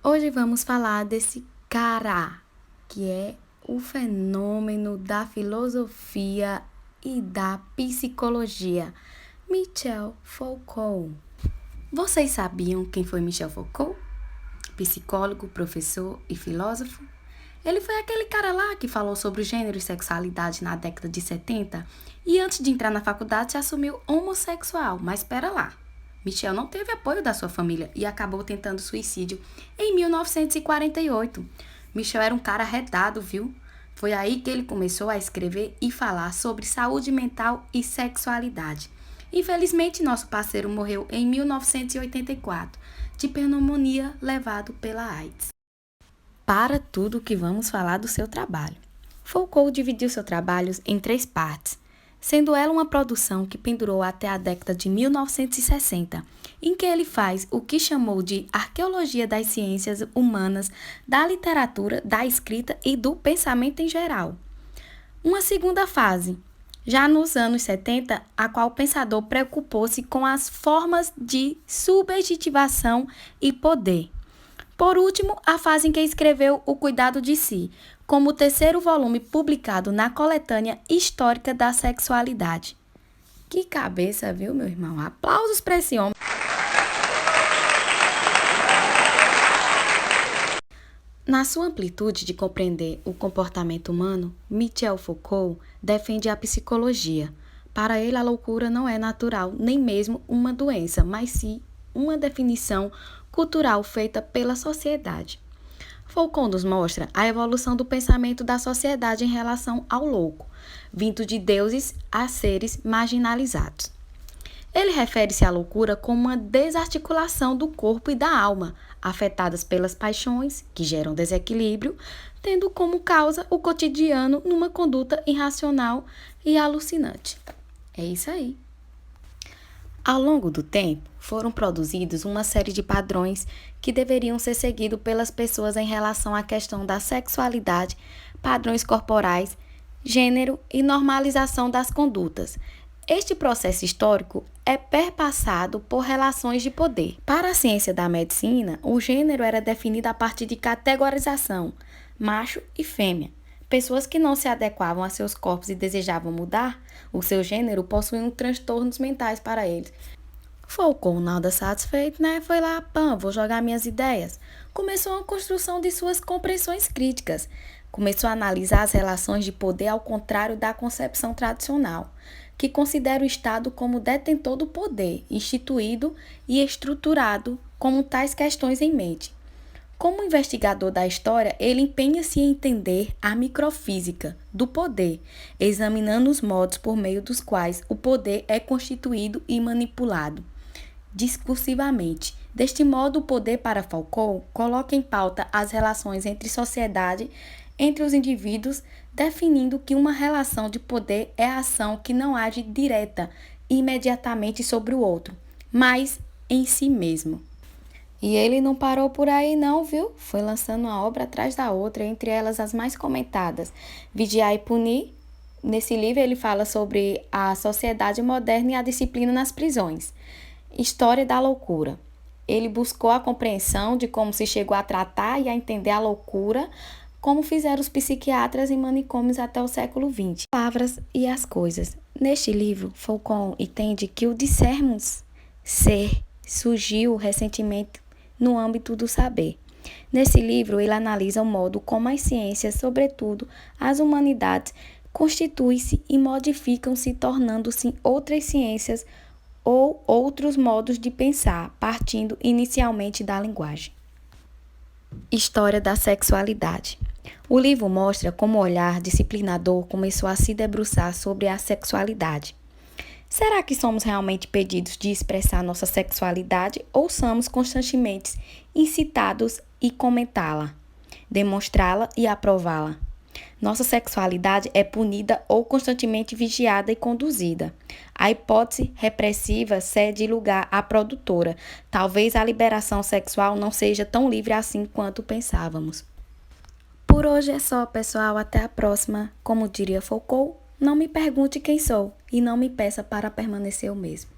Hoje vamos falar desse cara, que é o fenômeno da filosofia e da psicologia, Michel Foucault. Vocês sabiam quem foi Michel Foucault? Psicólogo, professor e filósofo? Ele foi aquele cara lá que falou sobre gênero e sexualidade na década de 70 e antes de entrar na faculdade se assumiu homossexual, mas espera lá. Michel não teve apoio da sua família e acabou tentando suicídio em 1948. Michel era um cara arretado, viu? Foi aí que ele começou a escrever e falar sobre saúde mental e sexualidade. Infelizmente, nosso parceiro morreu em 1984, de pneumonia levado pela AIDS. Para tudo que vamos falar do seu trabalho. Foucault dividiu seus trabalhos em 3 partes, sendo ela uma produção que pendurou até a década de 1960, em que ele faz o que chamou de arqueologia das ciências humanas, da literatura, da escrita e do pensamento em geral. Uma segunda fase, já nos anos 70, a qual o pensador preocupou-se com as formas de subjetivação e poder. Por último, a fase em que escreveu O Cuidado de Si, como o terceiro volume publicado na coletânea histórica da sexualidade. Que cabeça, viu, meu irmão? Aplausos para esse homem. Na sua amplitude de compreender o comportamento humano, Michel Foucault defende a psicologia. Para ele, a loucura não é natural, nem mesmo uma doença, mas sim uma definição cultural feita pela sociedade. Foucault nos mostra a evolução do pensamento da sociedade em relação ao louco, vindo de deuses a seres marginalizados. Ele refere-se à loucura como uma desarticulação do corpo e da alma, afetadas pelas paixões, que geram desequilíbrio, tendo como causa o cotidiano numa conduta irracional e alucinante. É isso aí. Ao longo do tempo, foram produzidos uma série de padrões que deveriam ser seguidos pelas pessoas em relação à questão da sexualidade, padrões corporais, gênero e normalização das condutas. Este processo histórico é perpassado por relações de poder. Para a ciência da medicina, o gênero era definido a partir de categorização, macho e fêmea. Pessoas que não se adequavam a seus corpos e desejavam mudar o seu gênero possuíam transtornos mentais para eles. Foucault, nada satisfeito, foi lá, vou jogar minhas ideias. Começou a construção de suas compreensões críticas. Começou a analisar as relações de poder ao contrário da concepção tradicional, que considera o Estado como detentor do poder, instituído e estruturado com tais questões em mente. Como investigador da história, ele empenha-se em entender a microfísica do poder, examinando os modos por meio dos quais o poder é constituído e manipulado discursivamente. Deste modo, o poder para Foucault coloca em pauta as relações entre sociedade, entre os indivíduos, definindo que uma relação de poder é a ação que não age direta e imediatamente sobre o outro, mas em si mesmo. E ele não parou por aí não, viu? Foi lançando uma obra atrás da outra, entre elas as mais comentadas. Vigiar e Punir. Nesse livro ele fala sobre a sociedade moderna e a disciplina nas prisões. História da loucura. Ele buscou a compreensão de como se chegou a tratar e a entender a loucura, como fizeram os psiquiatras em manicômios até o século XX. Palavras e as coisas. Neste livro, Foucault entende que o dissermos ser surgiu recentemente no âmbito do saber. Nesse livro, ele analisa o modo como as ciências, sobretudo as humanidades, constituem-se e modificam-se, tornando-se outras ciências ou outros modos de pensar, partindo inicialmente da linguagem. História da sexualidade. O livro mostra como o olhar disciplinador começou a se debruçar sobre a sexualidade. Será que somos realmente pedidos de expressar nossa sexualidade ou somos constantemente incitados a comentá-la, demonstrá-la e aprová-la? Nossa sexualidade é punida ou constantemente vigiada e conduzida. A hipótese repressiva cede lugar à produtora. Talvez a liberação sexual não seja tão livre assim quanto pensávamos. Por hoje é só, pessoal. Até a próxima. Como diria Foucault, não me pergunte quem sou e não me peça para permanecer o mesmo.